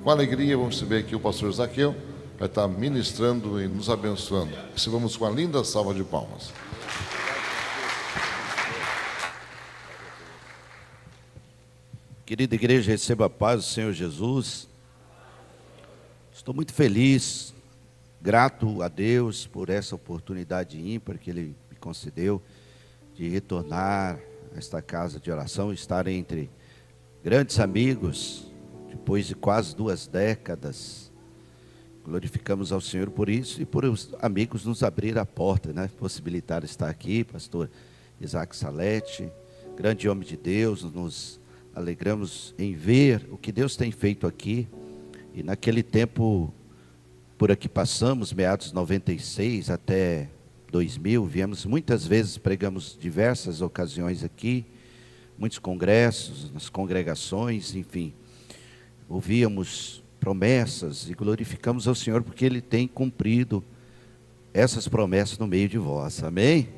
Com alegria, vamos receber aqui o pastor Zaqueu, vai estar ministrando e nos abençoando. Recebamos com uma linda salva de palmas. Querida igreja, receba a paz do Senhor Jesus. Estou muito feliz, grato a Deus por essa oportunidade ímpar que Ele me concedeu de retornar a esta casa de oração, estar entre grandes amigos, depois de quase 2 décadas. Glorificamos ao Senhor por isso e por os amigos nos abrir a porta, né? Possibilitar estar aqui, pastor Isaac Salete, grande homem de Deus, nos alegramos em ver o que Deus tem feito aqui. E naquele tempo, por aqui passamos, meados de 96 até 2000, viemos muitas vezes, pregamos diversas ocasiões aqui, muitos congressos, nas congregações, enfim. Ouvíamos promessas e glorificamos ao Senhor porque Ele tem cumprido essas promessas no meio de vós, amém?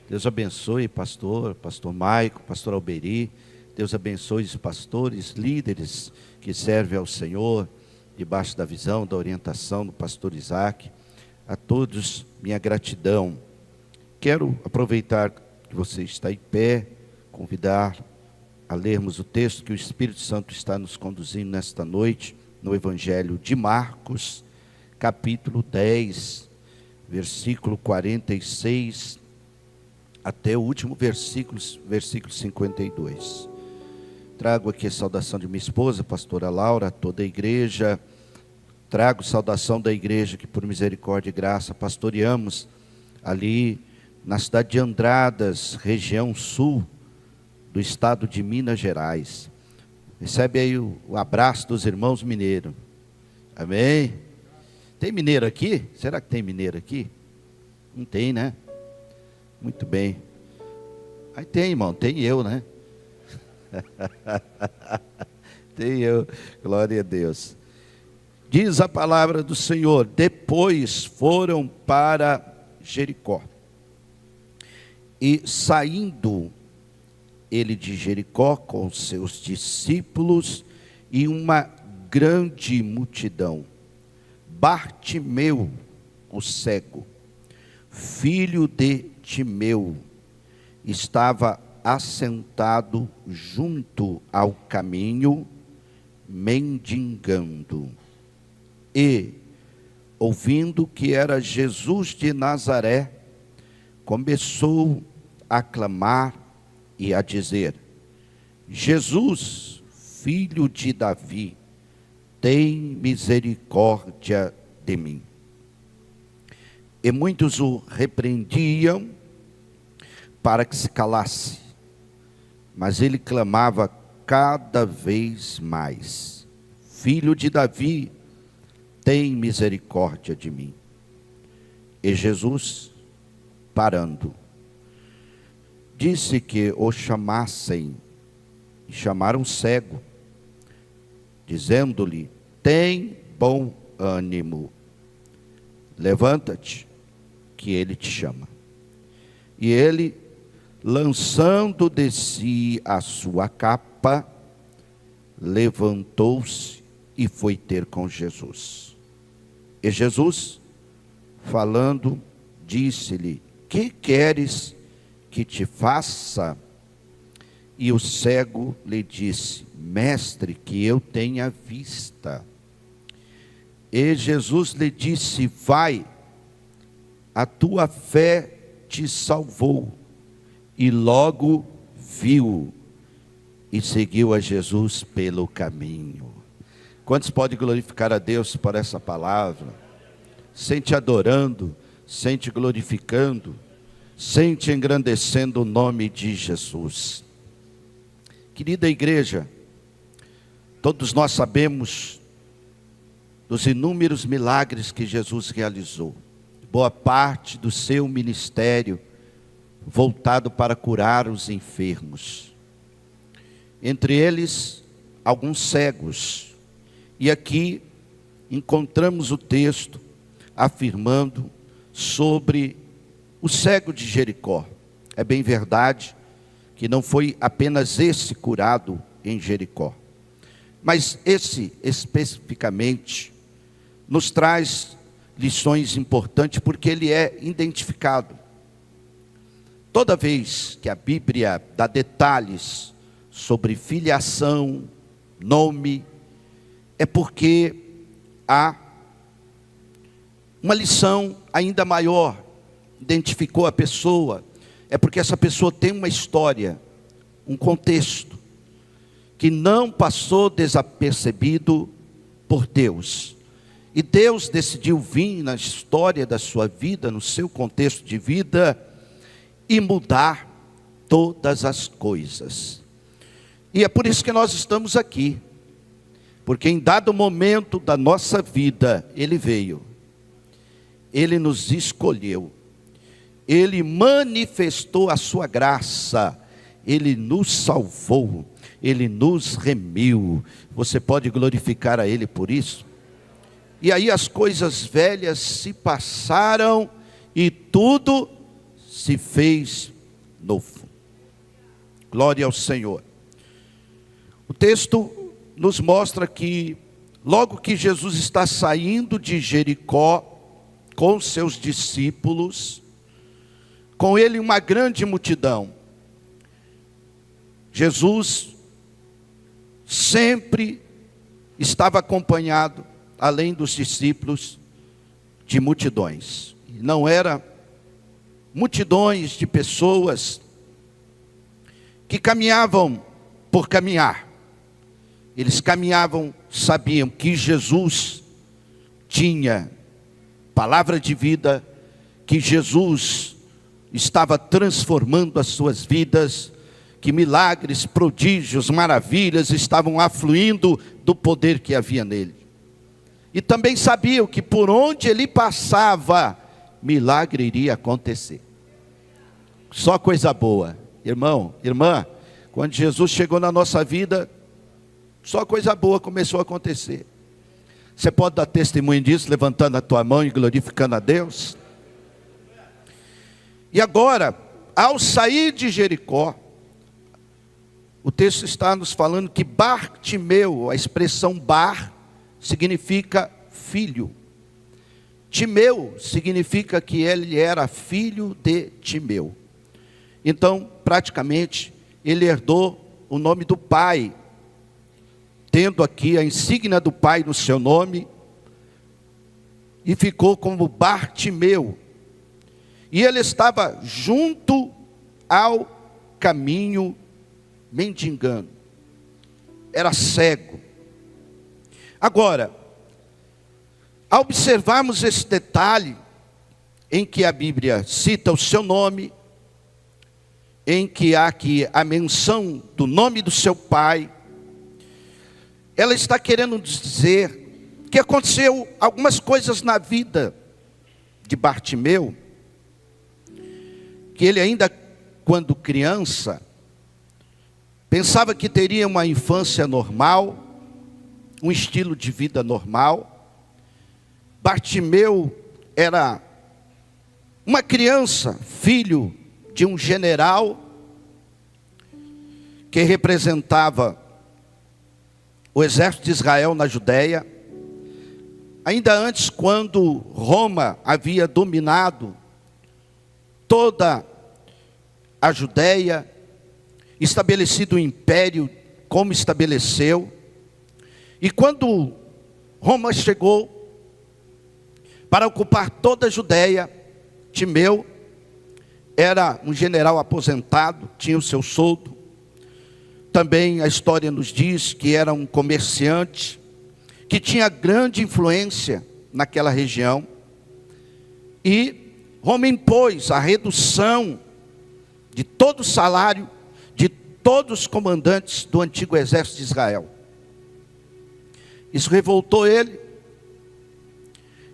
Deus abençoe pastor Maico, pastor Alberi. Deus abençoe os pastores, líderes que servem ao Senhor, debaixo da visão, da orientação do pastor Isaac. A todos, minha gratidão. Quero aproveitar que você está em pé, convidar a lermos o texto que o Espírito Santo está nos conduzindo nesta noite, no Evangelho de Marcos, capítulo 10, versículo 46, até o último versículo 52. Trago aqui a saudação de minha esposa, pastora Laura, a toda a igreja. Trago saudação da igreja que por misericórdia e graça pastoreamos ali na cidade de Andradas, região sul do estado de Minas Gerais. Recebe aí o abraço dos irmãos mineiros. Amém? Tem mineiro aqui? Será que tem mineiro aqui? Não tem, né? Muito bem. Aí tem, irmão, tem eu, né? Tem eu, glória a Deus. Diz a palavra do Senhor: depois foram para Jericó. E saindo ele de Jericó com seus discípulos e uma grande multidão, Bartimeu, o cego, filho de Timeu, estava assentado junto ao caminho, mendigando. E, ouvindo que era Jesus de Nazaré, começou a clamar e a dizer: Jesus, filho de Davi, tem misericórdia de mim. E muitos o repreendiam para que se calasse, mas ele clamava cada vez mais: Filho de Davi, tem misericórdia de mim. E Jesus, parando, disse que o chamassem, e chamaram o cego, dizendo-lhe: tem bom ânimo, levanta-te, que ele te chama. E ele, lançando de si a sua capa, levantou-se e foi ter com Jesus. E Jesus, falando, disse-lhe: que queres que te faça? E o cego lhe disse: mestre, que eu tenha vista. E Jesus lhe disse: vai, a tua fé te salvou. E logo viu e seguiu a Jesus pelo caminho. Quantos podem glorificar a Deus por essa palavra? Sente adorando, sente glorificando, sente engrandecendo o nome de Jesus. Querida igreja, todos nós sabemos dos inúmeros milagres que Jesus realizou. Boa parte do seu ministério voltado para curar os enfermos. Entre eles, alguns cegos. E aqui encontramos o texto afirmando sobre o cego de Jericó. É bem verdade que não foi apenas esse curado em Jericó. Mas esse, especificamente, nos traz lições importantes, porque ele é identificado. Toda vez que a Bíblia dá detalhes sobre filiação, nome, é porque há uma lição ainda maior. Identificou a pessoa, é porque essa pessoa tem uma história, um contexto, que não passou desapercebido por Deus. E Deus decidiu vir na história da sua vida, no seu contexto de vida, e mudar todas as coisas. E é por isso que nós estamos aqui. Porque em dado momento da nossa vida, Ele veio. Ele nos escolheu. Ele manifestou a sua graça. Ele nos salvou. Ele nos remiu. Você pode glorificar a Ele por isso? E aí as coisas velhas se passaram e tudo se fez novo. Glória ao Senhor. O texto nos mostra que logo que Jesus está saindo de Jericó com seus discípulos, com ele uma grande multidão. Jesus sempre estava acompanhado, além dos discípulos, de multidões. Não era multidões de pessoas que caminhavam por caminhar. Eles caminhavam, sabiam que Jesus tinha palavra de vida, que Jesus estava transformando as suas vidas, que milagres, prodígios, maravilhas estavam afluindo do poder que havia nele. E também sabiam que por onde ele passava, milagre iria acontecer. Só coisa boa. Irmão, irmã, quando Jesus chegou na nossa vida, só coisa boa começou a acontecer. Você pode dar testemunho disso, levantando a tua mão e glorificando a Deus? E agora, ao sair de Jericó, o texto está nos falando que Bartimeu, a expressão Bar, significa filho. Timeu significa que ele era filho de Timeu. Então, praticamente, ele herdou o nome do pai, tendo aqui a insígnia do pai no seu nome, e ficou como Bartimeu. E ele estava junto ao caminho, mendigando. Era cego. Agora, ao observarmos esse detalhe, em que a Bíblia cita o seu nome, em que há aqui a menção do nome do seu pai, ela está querendo dizer que aconteceu algumas coisas na vida de Bartimeu, que ele ainda, quando criança, pensava que teria uma infância normal, um estilo de vida normal. Bartimeu era uma criança, filho de um general, que representava o exército de Israel na Judéia. Ainda antes, quando Roma havia dominado toda a Judéia, estabelecido o império como estabeleceu. E quando Roma chegou para ocupar toda a Judéia, Timeu era um general aposentado, tinha o seu soldo. Também a história nos diz que era um comerciante, que tinha grande influência naquela região. E Roma impôs a redução de todo o salário de todos os comandantes do antigo exército de Israel. Isso revoltou ele,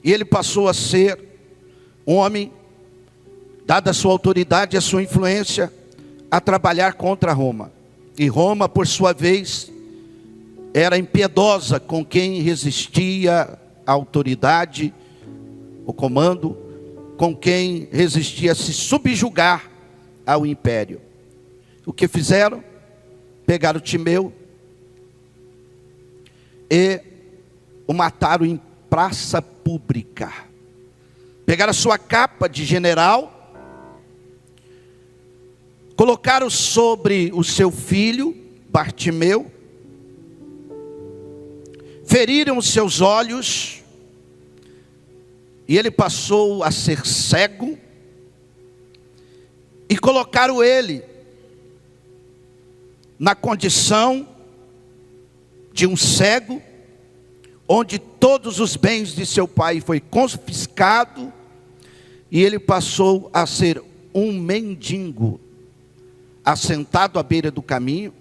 e ele passou a ser um homem, dada a sua autoridade e a sua influência, a trabalhar contra Roma. E Roma, por sua vez, era impiedosa com quem resistia à autoridade, o comando, com quem resistia a se subjugar ao império. O que fizeram? Pegaram Timeu, e o mataram em praça pública. Pegaram a sua capa de general, colocaram sobre o seu filho, Bartimeu, feriram os seus olhos, e ele passou a ser cego, e colocaram ele na condição de um cego, onde todos os bens de seu pai foi confiscado, e ele passou a ser um mendigo, assentado à beira do caminho,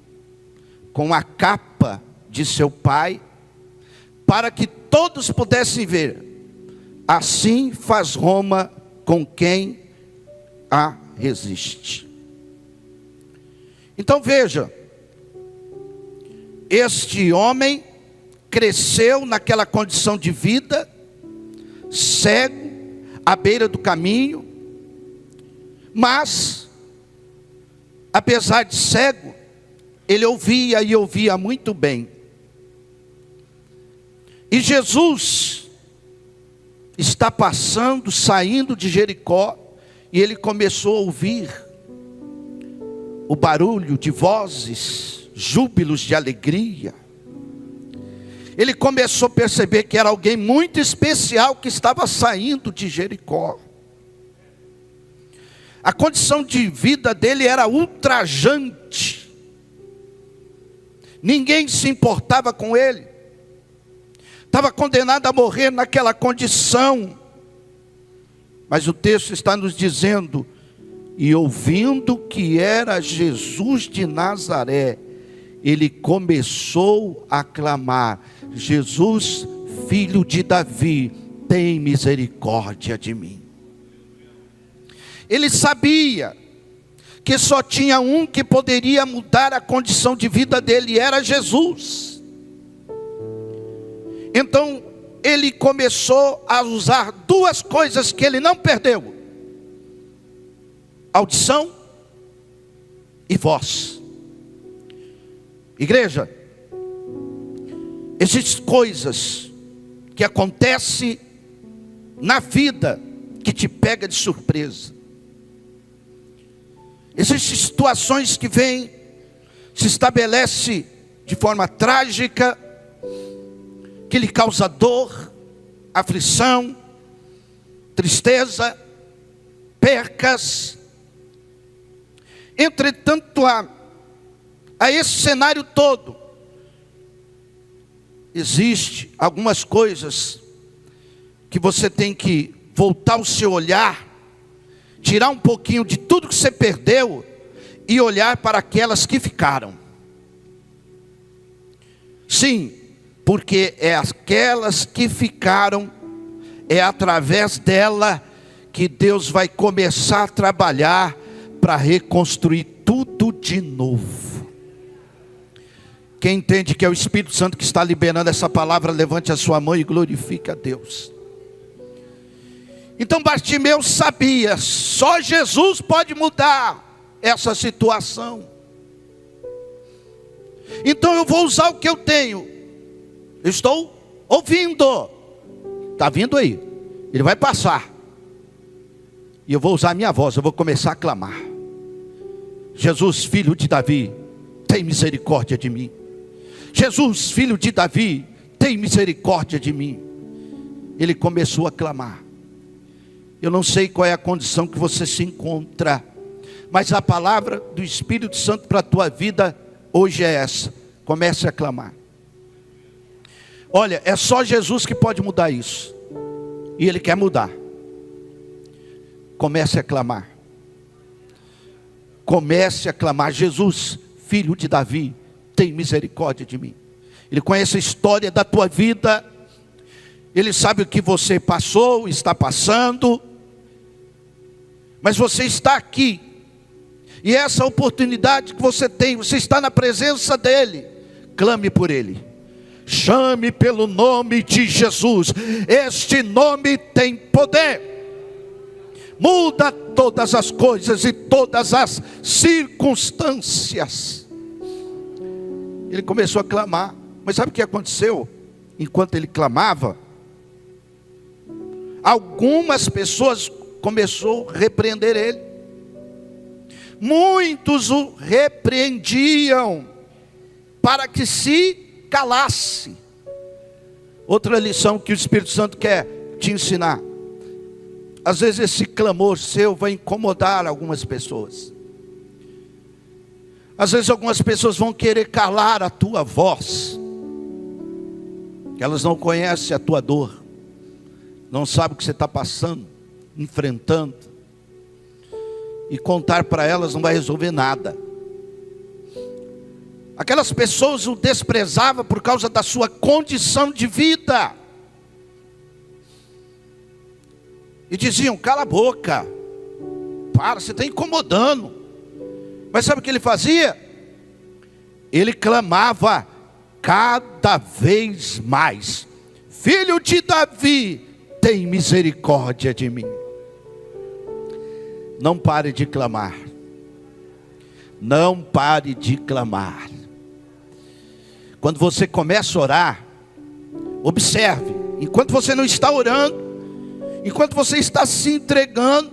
com a capa de seu pai, para que todos pudessem ver. Assim faz Roma com quem a resiste. Então veja, este homem cresceu naquela condição de vida, cego, à beira do caminho, mas, apesar de cego, ele ouvia e ouvia muito bem. E Jesus está passando, saindo de Jericó, e ele começou a ouvir o barulho de vozes, júbilos de alegria. Ele começou a perceber que era alguém muito especial que estava saindo de Jericó. A condição de vida dele era ultrajante. Ninguém se importava com ele. Estava condenado a morrer naquela condição. Mas o texto está nos dizendo: e ouvindo que era Jesus de Nazaré, ele começou a clamar: Jesus, filho de Davi, tem misericórdia de mim. Ele sabia que só tinha um que poderia mudar a condição de vida dele, e era Jesus. Então ele começou a usar duas coisas que ele não perdeu: audição e voz. Igreja, existem coisas que acontecem na vida que te pega de surpresa. Existem situações que vêm, se estabelece de forma trágica, que lhe causa dor, aflição, tristeza, percas. Entretanto, a esse cenário todo, existe algumas coisas que você tem que voltar o seu olhar, tirar um pouquinho de tudo que você perdeu e olhar para aquelas que ficaram. Sim, porque é aquelas que ficaram, é através dela que Deus vai começar a trabalhar para reconstruir tudo de novo. Quem entende que é o Espírito Santo que está liberando essa palavra, levante a sua mão e glorifique a Deus. Então Bartimeu sabia, só Jesus pode mudar essa situação. Então eu vou usar o que eu tenho. Eu estou ouvindo. Está vindo aí. Ele vai passar. E eu vou usar a minha voz, eu vou começar a clamar: Jesus, filho de Davi, tem misericórdia de mim. Jesus, filho de Davi, tem misericórdia de mim. Ele começou a clamar. Eu não sei qual é a condição que você se encontra, mas a palavra do Espírito Santo para a tua vida hoje é essa: comece a clamar. Olha, é só Jesus que pode mudar isso, e Ele quer mudar. Comece a clamar. Comece a clamar: Jesus, filho de Davi, tem misericórdia de mim. Ele conhece a história da tua vida. Ele sabe o que você passou, está passando. Mas você está aqui. E essa oportunidade que você tem, você está na presença dEle. Clame por Ele. Chame pelo nome de Jesus. Este nome tem poder. Muda todas as coisas e todas as circunstâncias. Ele começou a clamar. Mas sabe o que aconteceu? enquanto ele clamava, algumas pessoas começaram a repreender ele. Muitos o repreendiam para que se calasse. Outra lição que o Espírito Santo quer te ensinar. Às vezes esse clamor seu vai incomodar algumas pessoas. Às vezes algumas pessoas vão querer calar a tua voz. Elas não conhecem a tua dor. Não sabem o que você está passando, enfrentando. E contar para elas não vai resolver nada. Aquelas pessoas o desprezavam por causa da sua condição de vida. E diziam, cala a boca. Para, você está incomodando. Mas sabe o que ele fazia? Ele clamava cada vez mais. Filho de Davi, tem misericórdia de mim. Não pare de clamar. Não pare de clamar. Quando você começa a orar, observe, enquanto você não está orando, enquanto você está se entregando,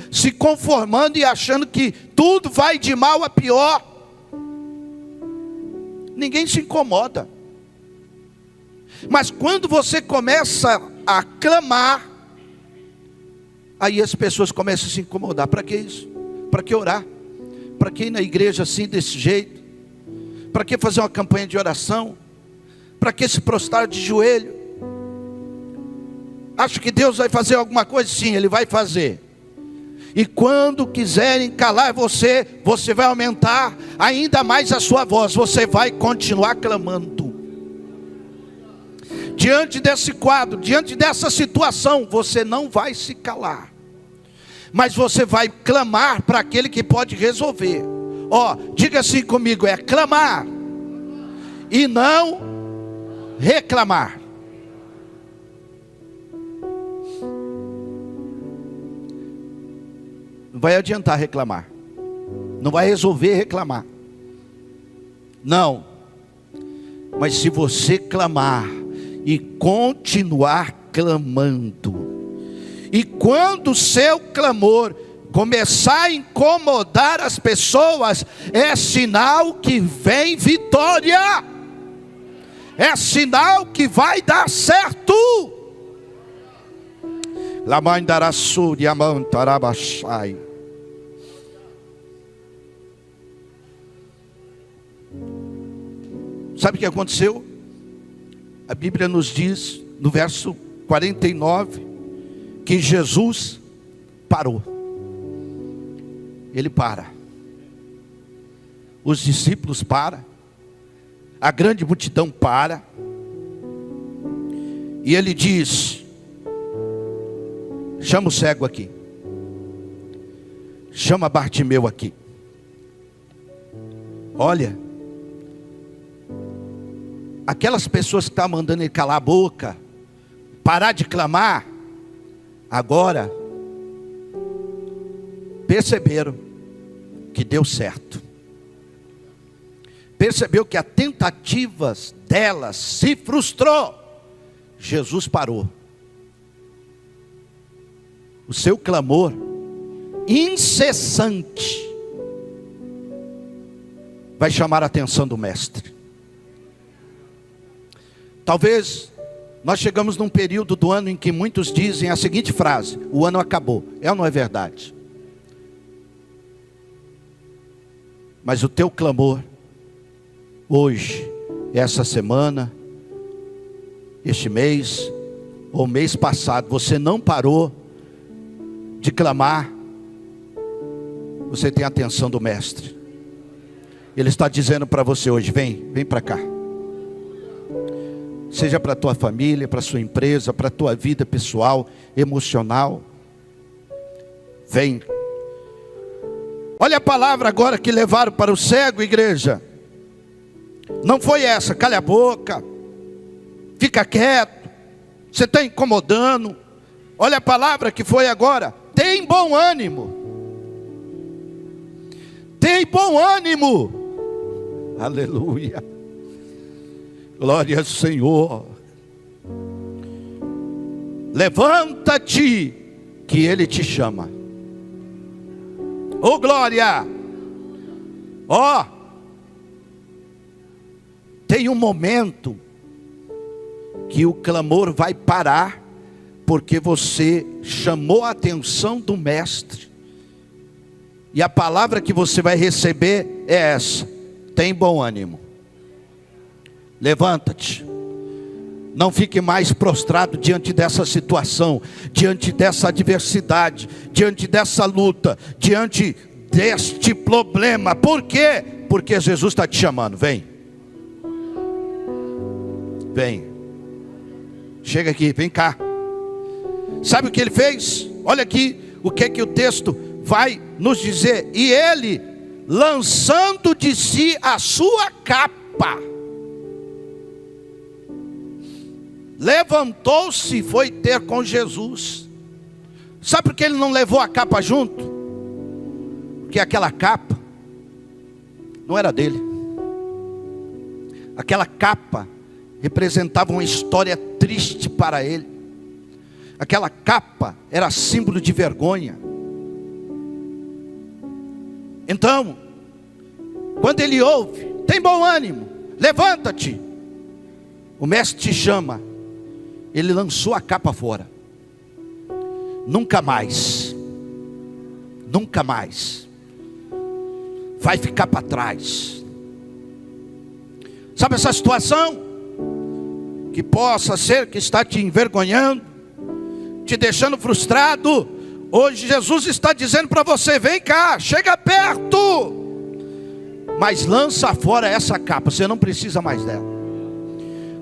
se conformando e achando que tudo vai de mal a pior, ninguém se incomoda. Mas quando você começa a clamar, aí as pessoas começam a se incomodar. Para que isso? Para que orar? Para que ir na igreja assim, desse jeito? Para que fazer uma campanha de oração? Para que se prostrar de joelho? Acho que Deus vai fazer alguma coisa? Sim, Ele vai fazer. E quando quiserem calar você, você vai aumentar ainda mais a sua voz. Você vai continuar clamando. Diante desse quadro, diante dessa situação, você não vai se calar. Mas você vai clamar para aquele que pode resolver. Ó, diga assim comigo, é clamar e não reclamar. Não vai adiantar reclamar. Não vai resolver reclamar. Não. Mas se você clamar e continuar clamando, e quando o seu clamor começar a incomodar as pessoas, é sinal que vem vitória. É sinal que vai dar certo. Sabe o que aconteceu? A Bíblia nos diz, no verso 49, que Jesus parou. Ele para. Os discípulos param. A grande multidão para. E ele diz, chama o cego aqui. Chama Bartimeu aqui. Olha, aquelas pessoas que estavam mandando ele calar a boca, parar de clamar, agora perceberam que deu certo. Percebeu que a tentativa delas se frustrou. Jesus parou. O seu clamor incessante vai chamar a atenção do mestre. Talvez nós chegamos num período do ano em que muitos dizem a seguinte frase: o ano acabou. É ou não é verdade? Mas o teu clamor hoje, essa semana, este mês, ou mês passado, você não parou de clamar, você tem a atenção do mestre. Ele está dizendo para você hoje: vem para cá. Seja para a tua família, para a sua empresa, para a tua vida pessoal, emocional. Vem. Olha a palavra agora que levaram para o cego, igreja. Não foi essa: calha a boca, fica quieto, você está incomodando. Olha a palavra que foi agora: tem bom ânimo. Tem bom ânimo. Aleluia. Glória ao Senhor. levanta-te, que Ele te chama. Oh glória! Ó, tem um momento que o clamor vai parar, porque você chamou a atenção do mestre. E a palavra que você vai receber é essa: tem bom ânimo. Levanta-te. Não fique mais prostrado diante dessa situação, diante dessa adversidade, diante dessa luta, diante deste problema. Por quê? Porque Jesus está te chamando. Vem. Vem. Chega aqui, vem cá. Sabe o que ele fez? Olha aqui o que o texto vai nos dizer. E ele, lançando de si a sua capa, levantou-se e foi ter com Jesus. Sabe por que ele não levou a capa junto? Porque aquela capa não era dele. Aquela capa representava uma história triste para ele. Aquela capa era símbolo de vergonha. Então, quando ele ouve, tem bom ânimo, levanta-te, o mestre te chama, ele lançou a capa fora. Nunca mais vai ficar para trás. Sabe essa situação que possa ser que está te envergonhando, te deixando frustrado? Hoje Jesus está dizendo para você: vem cá, chega perto, mas lança fora essa capa. Você não precisa mais dela.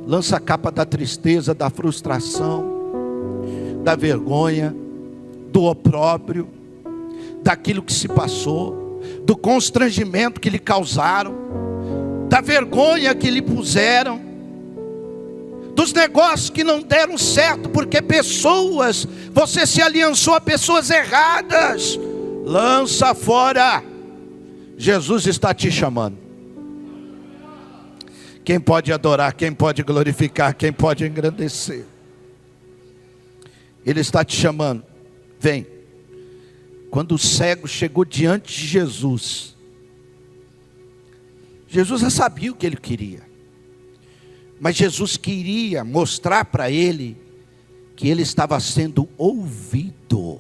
Lança a capa da tristeza, da frustração, da vergonha, do opróbrio, daquilo que se passou, do constrangimento que lhe causaram, da vergonha que lhe puseram, dos negócios que não deram certo, porque você se aliançou a pessoas erradas. Lança fora. Jesus está te chamando. Quem pode adorar, quem pode glorificar, quem pode engrandecer? Ele está te chamando. Vem. Quando o cego chegou diante de Jesus, Jesus já sabia o que ele queria, mas Jesus queria mostrar para ele que ele estava sendo ouvido.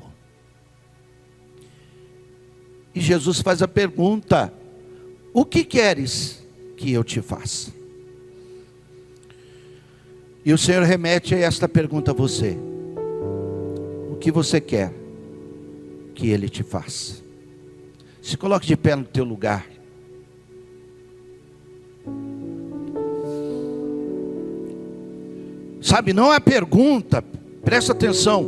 E Jesus faz a pergunta: o que queres que eu te faça? E o Senhor remete a esta pergunta a você: o que você quer que Ele te faça? Se coloque de pé no teu lugar. Sabe, não é a pergunta, presta atenção,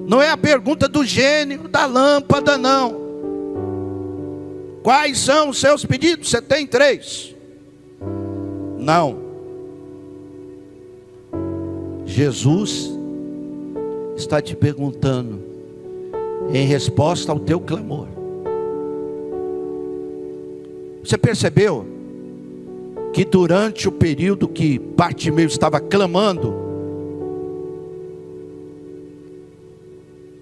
não é a pergunta do gênio, da lâmpada, não. Quais são os seus pedidos? Você tem 3. Não. Jesus está te perguntando, em resposta ao teu clamor. Você percebeu que durante o período que Bartimeu estava clamando,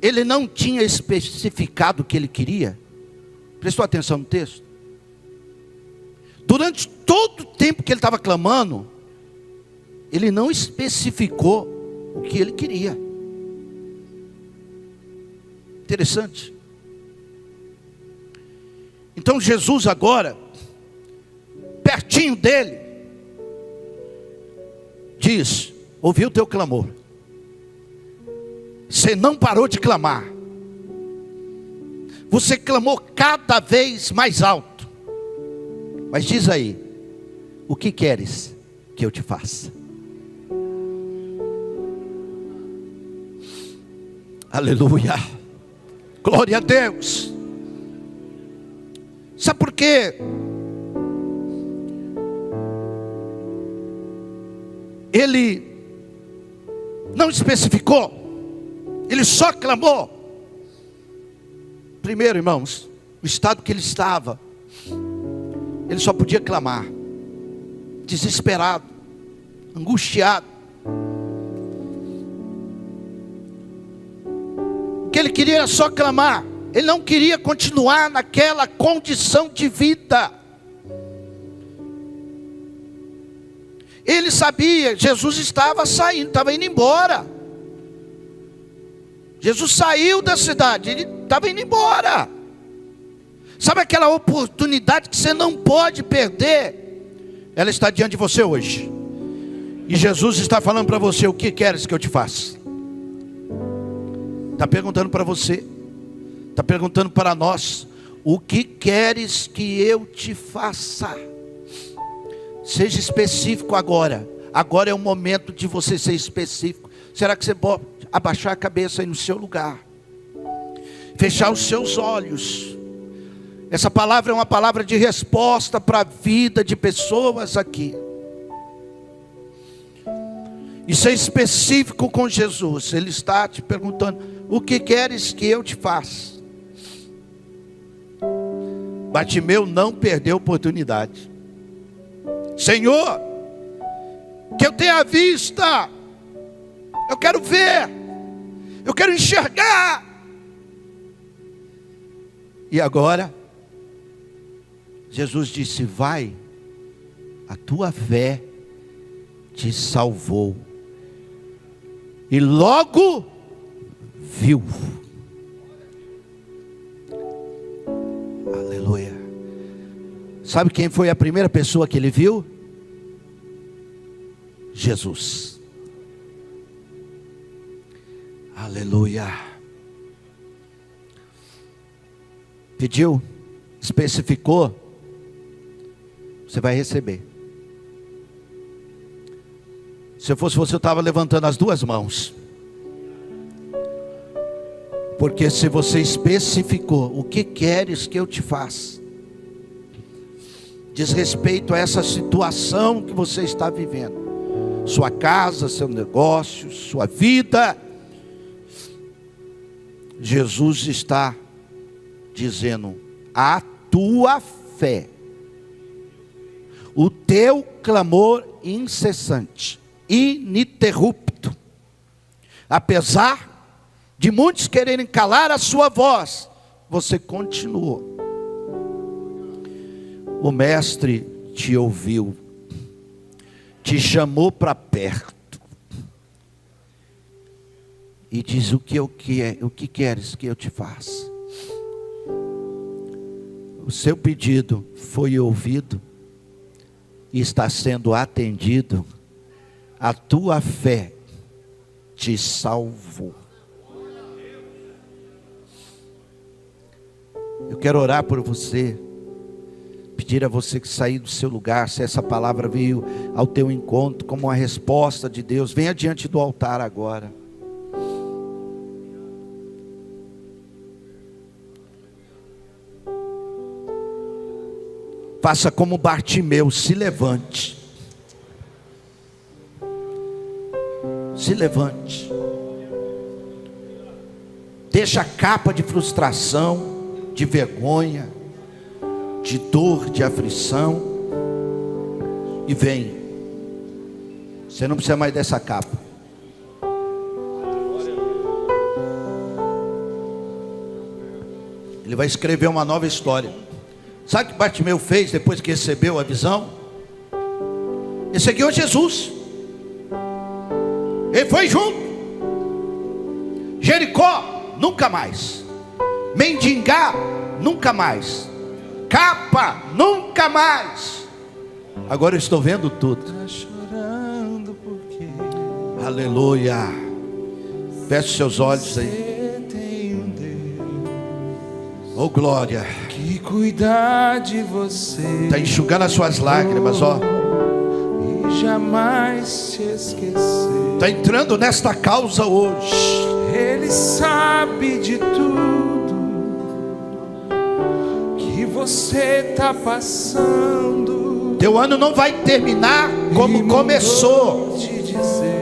ele não tinha especificado o que ele queria? Prestou atenção no texto? Durante todo o tempo que ele estava clamando, ele não especificou o que ele queria. Interessante. Então Jesus agora, pertinho dele, diz: ouvi o teu clamor. Você não parou de clamar. Você clamou cada vez mais alto. Mas diz aí, o que queres que eu te faça? Aleluia. Glória a Deus. Sabe por quê? Ele não especificou. Ele só clamou. Primeiro, irmãos, o estado que ele estava, ele só podia clamar, desesperado, angustiado. que ele queria era só clamar. Ele não queria continuar naquela condição de vida. Ele sabia, Jesus estava saindo, estava indo embora. Jesus saiu da cidade, ele estava indo embora. Sabe aquela oportunidade que você não pode perder? Ela está diante de você hoje. E Jesus está falando para você: o que queres que eu te faça? Está perguntando para você, está perguntando para nós: o que queres que eu te faça? Seja específico agora. Agora é o momento de você ser específico. Será que você pode abaixar a cabeça aí no seu lugar, fechar os seus olhos? Essa palavra é uma palavra de resposta para a vida de pessoas aqui. E ser específico com Jesus. Ele está te perguntando: o que queres que eu te faça? Bartimeu não perdeu a oportunidade. Senhor, que eu tenha vista, eu quero ver, eu quero enxergar. E agora Jesus disse: vai, a tua fé te salvou. E logo viu. Aleluia. Sabe quem foi a primeira pessoa que ele viu? Jesus. Aleluia. Pediu, especificou, você vai receber. Se eu fosse você, eu estava levantando as duas mãos. Porque se você especificou, o que queres que eu te faça? Diz respeito a essa situação que você está vivendo. Sua casa, seu negócio, sua vida. Jesus está dizendo: a tua fé, o teu clamor incessante, ininterrupto, apesar de muitos quererem calar a sua voz, você continuou. O mestre te ouviu, te chamou para perto e diz: o que queres que eu te faça? O seu pedido foi ouvido e está sendo atendido. A tua fé te salvou. Eu quero orar por você, pedir a você que sair do seu lugar. Se essa palavra veio ao teu encontro como uma resposta de Deus, venha diante do altar agora. Faça como Bartimeu, se levante. Se levante. Deixa a capa de frustração, de vergonha, de dor, de aflição, e vem. Você não precisa mais dessa capa. Ele vai escrever uma nova história. Sabe o que Bartimeu fez depois que recebeu a visão? Ele seguiu Jesus. Ele foi junto. Jericó, nunca mais. Mendigar, nunca mais. Capa, nunca mais. Agora eu estou vendo tudo. Aleluia. Feche seus olhos aí. Oh glória. Que cuidar de você. Está enxugando as suas lágrimas, ó. E jamais te esquecer. Está entrando nesta causa hoje. Ele sabe de tudo que você está passando. Teu ano não vai terminar como começou.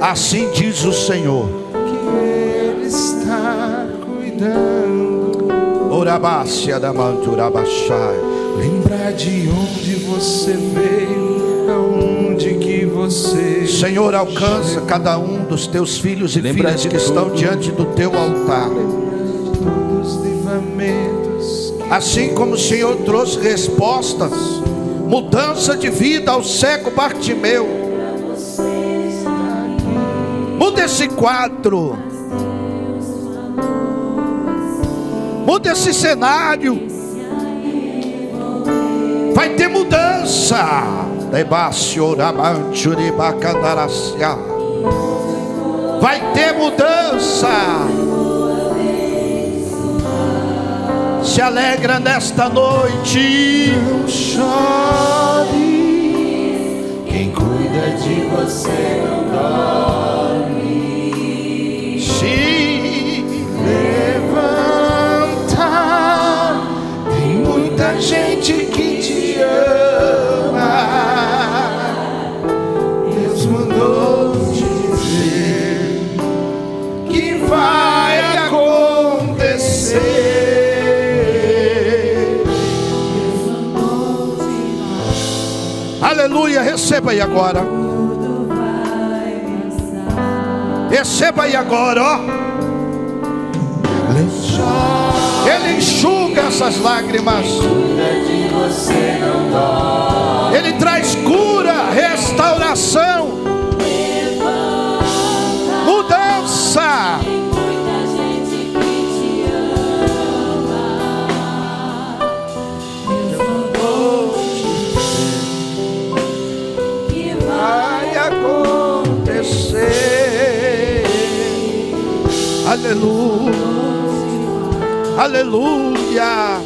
Assim diz o Senhor. Que Ele está cuidando. Lembrar de onde você veio, aonde que você. Senhor, alcança cada um dos teus filhos e filhas que estão diante do teu altar. livramentos. Assim como o Senhor trouxe respostas, mudança de vida ao cego Bartimeu. Muda esse quadro. Muda esse cenário. Vai ter mudança. Vai ter mudança. Se alegra nesta noite. Não chore, quem cuida de você não dorme. Se Levanta, tem muita gente que te ama. Deus mandou te dizer que vai acontecer. aleluia, receba aí agora. Receba aí agora, ó. Ele enxuga essas lágrimas. Ele traz cura, restauração, mudança. Vai acontecer. Aleluia. Aleluia.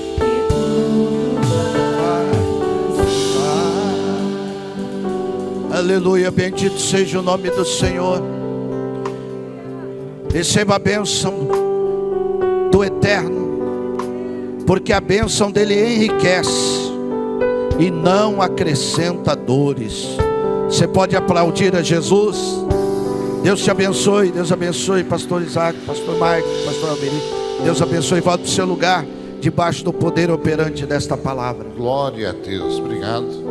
Aleluia, bendito seja o nome do Senhor. Receba a bênção do Eterno, porque a bênção dele enriquece e não acrescenta dores. Você pode aplaudir a Jesus. Deus te abençoe, Deus abençoe, pastor Isaac, pastor Mike, pastor Almeri. Deus abençoe, volta para o seu lugar, debaixo do poder operante desta palavra. Glória a Deus, obrigado.